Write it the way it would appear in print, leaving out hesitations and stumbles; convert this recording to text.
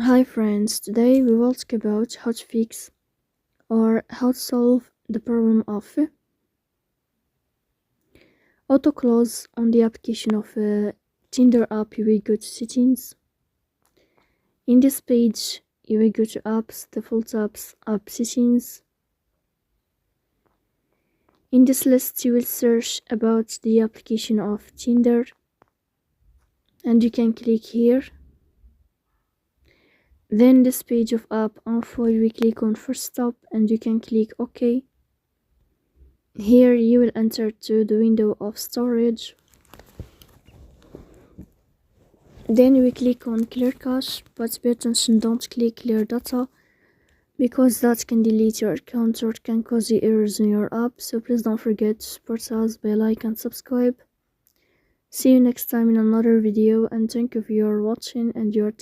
Hi friends, today we will talk about how to fix or how to solve the problem of autoclose on the application of Tinder app. You will go to settings. In this page you will go to apps, default apps, app settings. In this list you will search about the application of Tinder and you can click here. Then this page of app info, you will click on first stop and you can click OK. Here you will enter to the window of storage. Then you will click on clear cache, but pay attention, don't click clear data because that can delete your account or can cause you errors in your app. So please don't forget to support us by like and subscribe. See you next time in another video and thank you for your watching and your attention.